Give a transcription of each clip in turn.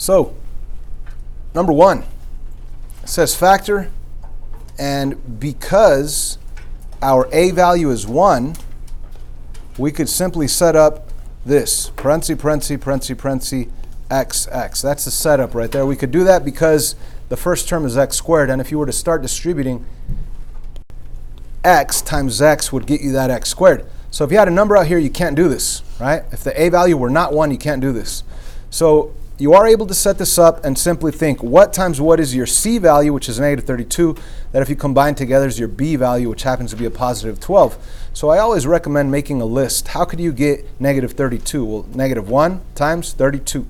So, number one, it says factor, and because our a value is 1, we could simply set up this, parenthesis, parenthesis, parenthesis, parenthesis, x, x. That's the setup right there. We could do that because the first term is x squared, and if you were to start distributing, x times x would get you that x squared. So if you had a number out here, you can't do this, right? If the a value were not 1, you can't do this. So you are able to set this up and simply think what times what is your c value, which is negative 32, that if you combine together is your b value, which happens to be a positive 12. So I always recommend making a list. How could you get negative 32? Well, negative 1 times 32.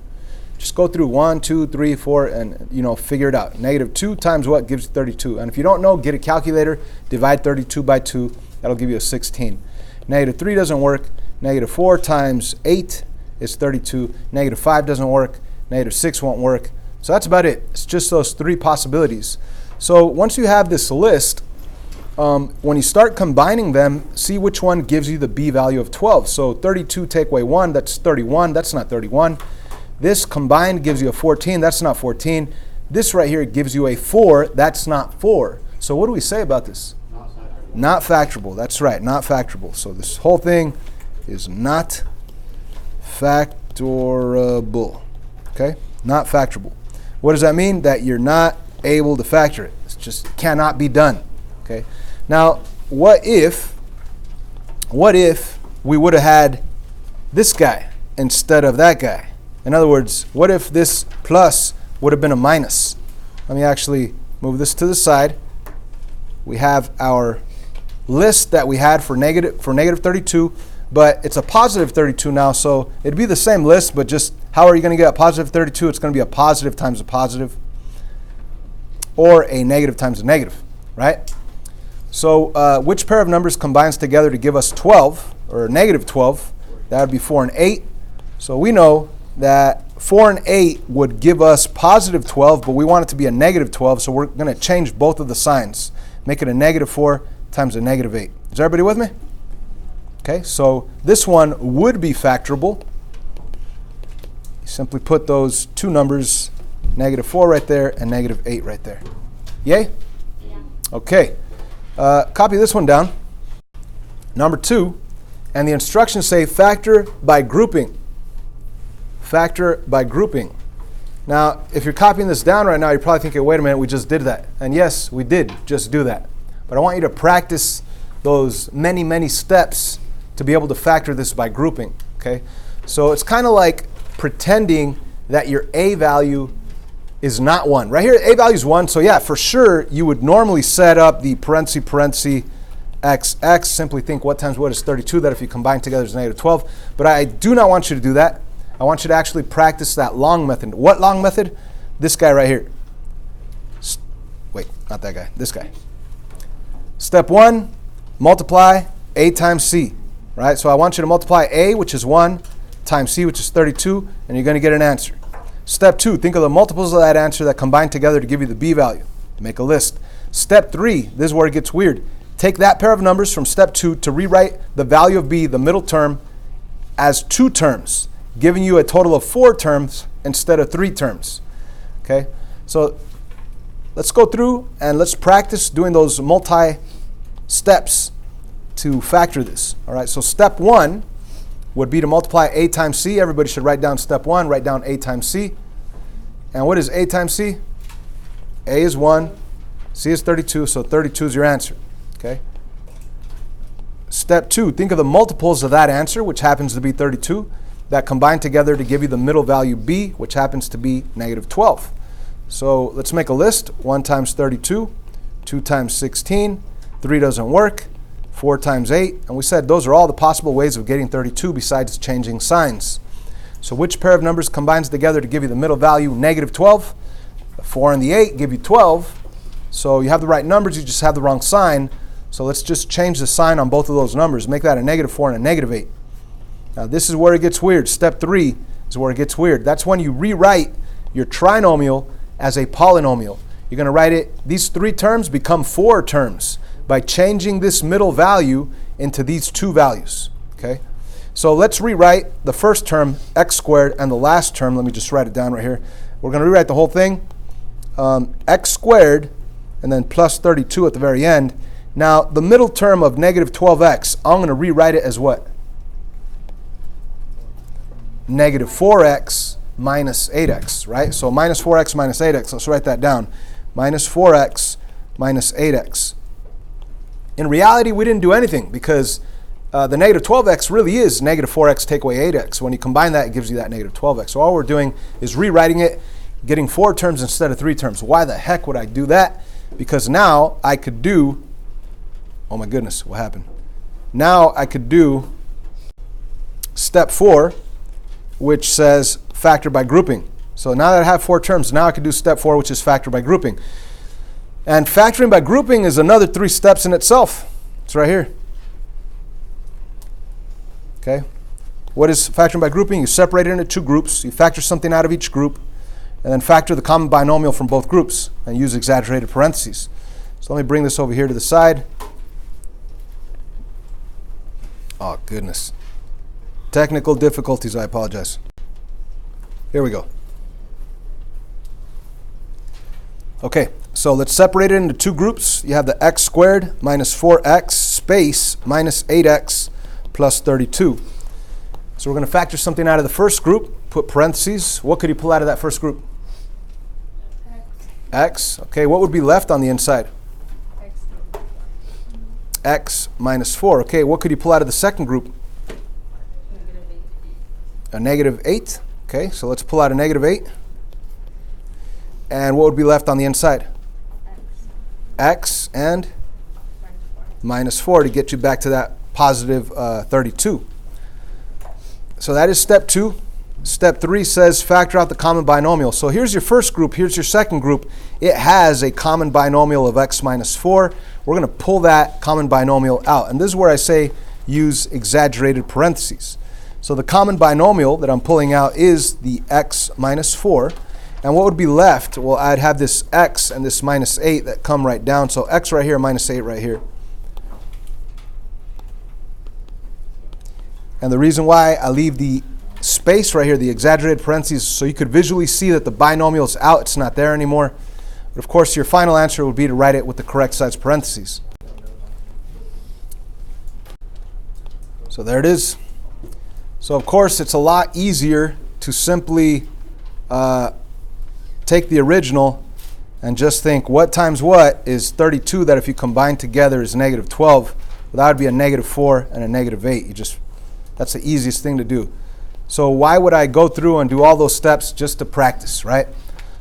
Just go through 1, 2, 3, 4, and figure it out. Negative 2 times what gives you 32? And if you don't know, get a calculator, divide 32 by 2. That'll give you a 16. Negative 3 doesn't work. Negative 4 times 8 is 32. Negative 5 doesn't work. Negative 6 won't work. So that's about it. It's just those 3 possibilities. So once you have this list, when you start combining them, see which one gives you the b value of 12. So 32 take away 1, that's 31. That's not 31. This combined gives you a 14. That's not 14. This right here gives you a 4. That's not 4. So what do we say about this? Not factorable. That's right, not factorable. So this whole thing is not factorable. Okay? Not factorable. What does that mean? That you're not able to factor it. It just cannot be done. Okay? Now, what if we would have had this guy instead of that guy? In other words, what if this plus would have been a minus? Let me actually move this to the side. We have our list that we had for negative 32, but it's a positive 32 now, so it'd be the same list, but just how are you going to get a positive 32? It's going to be a positive times a positive, or a negative times a negative, right? So which pair of numbers combines together to give us 12, or negative 12? That would be 4 and 8. So we know that 4 and 8 would give us positive 12, but we want it to be a negative 12, so we're going to change both of the signs. Make it a negative 4 times a negative 8. Is everybody with me? Okay, so this one would be factorable. You simply put those two numbers, negative 4 right there and negative 8 right there. Yay? Yeah. Okay, copy this one down. Number 2, and the instructions say factor by grouping. Factor by grouping. Now, if you're copying this down right now, you're probably thinking, wait a minute, we just did that. And yes, we did just do that. But I want you to practice those many, many steps to be able to factor this by grouping, okay? So it's kind of like pretending that your a value is not 1. Right here, a value is 1, so yeah, for sure, you would normally set up the parenthesis, x, x, simply think what times what is 32, that if you combine together is negative 12. But I do not want you to do that. I want you to actually practice that long method. What long method? This guy right here. Wait, not that guy, this guy. Step 1, multiply a times c, right? So I want you to multiply a, which is 1, times c, which is 32, and you're going to get an answer. Step 2, think of the multiples of that answer that combine together to give you the b value. Make a list. Step 3, this is where it gets weird. Take that pair of numbers from step 2 to rewrite the value of b, the middle term, as 2 terms, giving you a total of 4 terms instead of 3 terms. Okay, so let's go through and let's practice doing those multi-steps to factor this. All right, so step 1 would be to multiply a times c. Everybody should write down step 1, write down a times c. And what is a times c? A is 1, c is 32, so 32 is your answer. Okay. Step 2, think of the multiples of that answer, which happens to be 32, that combine together to give you the middle value b, which happens to be negative 12. So let's make a list. 1 times 32, 2 times 16, 3 doesn't work, 4 times 8, and we said those are all the possible ways of getting 32 besides changing signs. So which pair of numbers combines together to give you the middle value, negative 12? The 4 and the 8 give you 12. So you have the right numbers, you just have the wrong sign. So let's just change the sign on both of those numbers. Make that a negative 4 and a negative 8. Now this is where it gets weird. Step 3 is where it gets weird. That's when you rewrite your trinomial as a polynomial. You're going to write it, these 3 terms become 4 terms by changing this middle value into these 2 values. Okay? So let's rewrite the first term, x squared, and the last term. Let me just write it down right here. We're going to rewrite the whole thing. X squared, and then plus 32 at the very end. Now, the middle term of negative 12x, I'm going to rewrite it as what? Negative 4x minus 8x, right? So minus 4x minus 8x. Let's write that down. Minus 4x minus 8x. In reality, we didn't do anything because the negative 12x really is negative 4x take away 8x. When you combine that, it gives you that negative 12x. So all we're doing is rewriting it, getting 4 terms instead of 3 terms. Why the heck would I do that? Because now I could do, oh my goodness, what happened? Now I could do step 4, which says factor by grouping. So now that I have 4 terms, now I can do step 4, which is factor by grouping. And factoring by grouping is another 3 steps in itself. It's right here. Okay. What is factoring by grouping? You separate it into 2 groups. You factor something out of each group, and then factor the common binomial from both groups and use exaggerated parentheses. So let me bring this over here to the side. Oh, goodness. Technical difficulties, I apologize. Here we go. Okay, so let's separate it into 2 groups. You have the x squared minus 4x space minus 8x plus 32. So we're going to factor something out of the first group, put parentheses. What could you pull out of that first group? X. Okay, what would be left on the inside? X minus 4. Okay, what could you pull out of the second group? A negative 8. Okay, so let's pull out a negative 8. And what would be left on the inside? X and minus 4 to get you back to that positive 32. So that is step 2. Step 3 says factor out the common binomial. So here's your first group, here's your second group. It has a common binomial of x minus 4. We're going to pull that common binomial out. And this is where I say use exaggerated parentheses. So the common binomial that I'm pulling out is the x minus 4. And what would be left? Well, I'd have this x and this minus 8 that come right down. So x right here, minus 8 right here. And the reason why I leave the space right here, the exaggerated parentheses, so you could visually see that the binomial is out, it's not there anymore. But of course, your final answer would be to write it with the correct size parentheses. So there it is. So of course, it's a lot easier to simply take the original and just think what times what is 32, that if you combine together is negative 12. Well, that would be a negative 4 and a negative 8. That's the easiest thing to do. So why would I go through and do all those steps just to practice, right?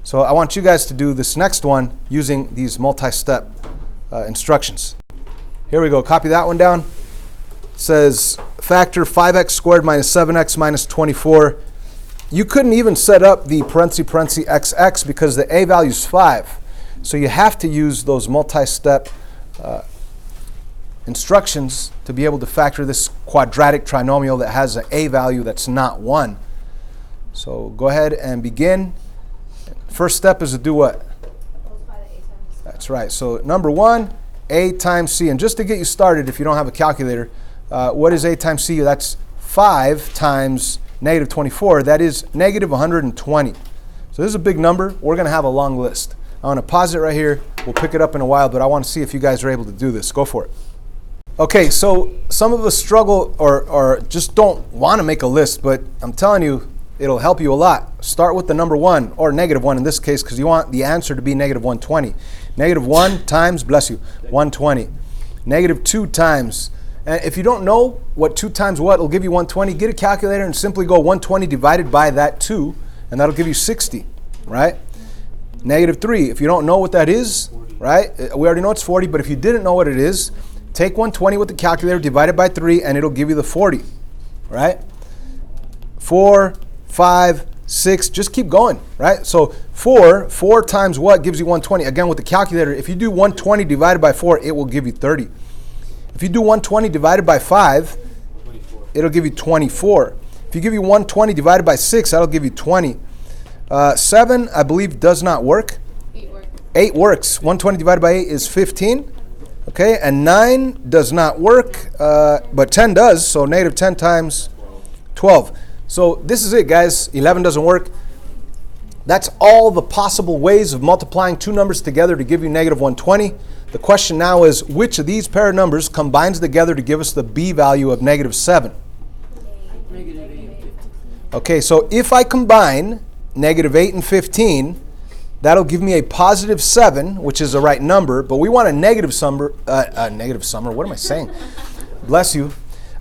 So I want you guys to do this next one using these multi-step instructions. Here we go. Copy that one down. It says factor 5x squared minus 7x minus 24. You couldn't even set up the parentheses xx because the a value is 5. So you have to use those multi-step instructions to be able to factor this quadratic trinomial that has an a value that's not 1. So go ahead and begin. First step is to do what? That's right. So number 1, a times c. And just to get you started, if you don't have a calculator, what is a times c? That's 5 times negative 24. That is negative 120. So this is a big number. We're going to have a long list. I'm going to pause it right here. We'll pick it up in a while, but I want to see if you guys are able to do this. Go for it. Okay, so some of us struggle or just don't want to make a list, but I'm telling you, it'll help you a lot. Start with the number 1, or negative 1 in this case, because you want the answer to be negative 120. Negative 1 times, bless you, 120. Negative 2 times. And if you don't know what 2 times what will give you 120, get a calculator and simply go 120 divided by that 2, and that'll give you 60, right? Negative 3, if you don't know what that is, right? We already know it's 40, but if you didn't know what it is, take 120 with the calculator, divide it by 3, and it'll give you the 40, right? 4, 5, 6, just keep going, right? So 4 times what gives you 120? Again, with the calculator, if you do 120 divided by 4, it will give you 30. If you do 120 divided by 5, 24. It'll give you 24. If you give you 120 divided by 6, that'll give you 20. 7, I believe, does not work. 8 works. 8 works. 120 divided by 8 is 15. Okay, and 9 does not work, but 10 does. So negative 10 times 12. So this is it, guys. 11 doesn't work. That's all the possible ways of multiplying two numbers together to give you negative 120. The question now is, which of these pair of numbers combines together to give us the b value of negative 7? Okay, so if I combine negative 8 and 15, that'll give me a positive 7, which is the right number, but we want a negative number, what am I saying? Bless you.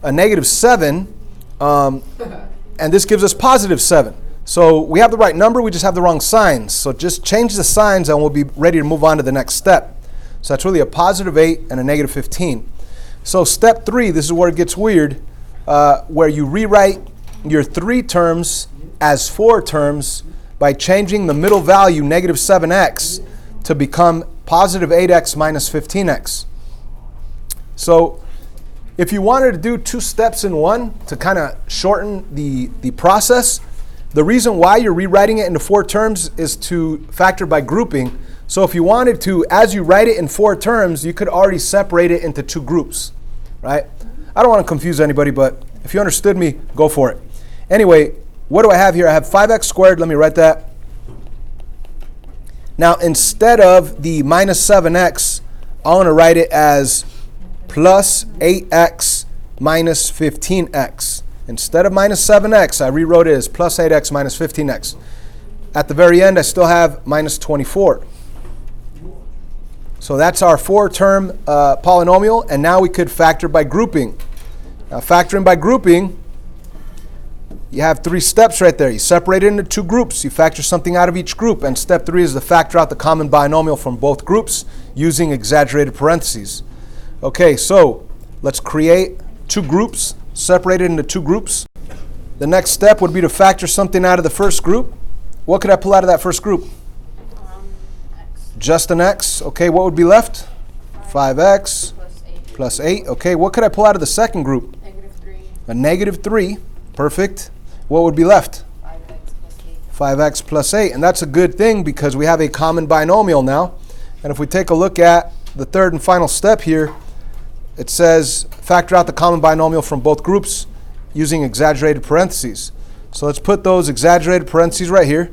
A negative 7, and this gives us positive 7. So we have the right number, we just have the wrong signs. So just change the signs and we'll be ready to move on to the next step. So that's really a positive 8 and a negative 15. So step 3, this is where it gets weird, where you rewrite your 3 terms as 4 terms by changing the middle value, negative 7x, to become positive 8x minus 15x. So if you wanted to do 2 steps in one to kind of shorten the process, the reason why you're rewriting it into 4 terms is to factor by grouping. So if you wanted to, as you write it in 4 terms, you could already separate it into 2 groups, right? I don't want to confuse anybody, but if you understood me, go for it. Anyway, what do I have here? I have 5x squared. Let me write that. Now, instead of the minus 7x, I want to write it as plus 8x minus 15x. Instead of minus 7x, I rewrote it as plus 8x minus 15x. At the very end, I still have minus 24. So that's our 4-term polynomial, and now we could factor by grouping. Now, factoring by grouping, you have 3 steps right there. You separate it into 2 groups. You factor something out of each group, and step 3 is to factor out the common binomial from both groups using exaggerated parentheses. Okay, so let's create 2 groups, separated into 2 groups. The next step would be to factor something out of the first group. What could I pull out of that first group? X. Just an x. Okay, what would be left? 5x plus 8. Okay, what could I pull out of the second group? Negative 3. A negative 3. Perfect. What would be left? 5x plus 8. And that's a good thing because we have a common binomial now. And if we take a look at the third and final step here, it says factor out the common binomial from both groups using exaggerated parentheses. So let's put those exaggerated parentheses right here.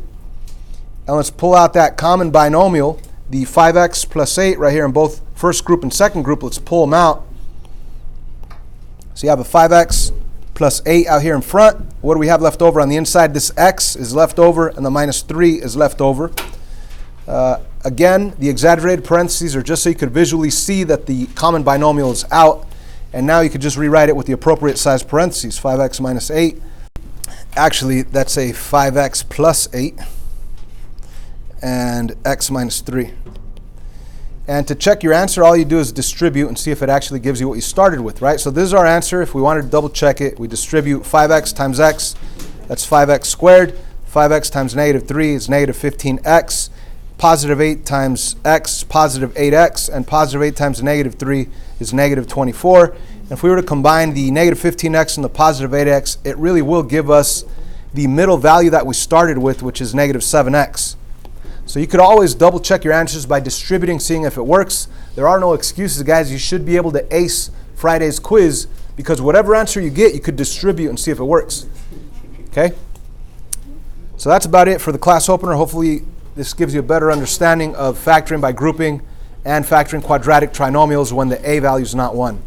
And let's pull out that common binomial, the 5x plus 8 right here in both first group and second group. Let's pull them out. So you have a 5x plus 8 out here in front. What do we have left over on the inside? This x is left over and the minus 3 is left over. Again, the exaggerated parentheses are just so you could visually see that the common binomial is out. And now you could just rewrite it with the appropriate size parentheses, 5x minus 8. Actually, that's a 5x plus 8 and x minus 3. And to check your answer, all you do is distribute and see if it actually gives you what you started with, right? So this is our answer. If we wanted to double check it, we distribute 5x times x. That's 5x squared. 5x times negative 3 is negative 15x. Positive 8 times x, positive 8x. And positive 8 times negative 3 is negative 24. And if we were to combine the negative 15x and the positive 8x, it really will give us the middle value that we started with, which is negative 7x. So you could always double check your answers by distributing, seeing if it works. There are no excuses, guys. You should be able to ace Friday's quiz because whatever answer you get, you could distribute and see if it works. Okay? So that's about it for the class opener. Hopefully this gives you a better understanding of factoring by grouping and factoring quadratic trinomials when the a value is not 1.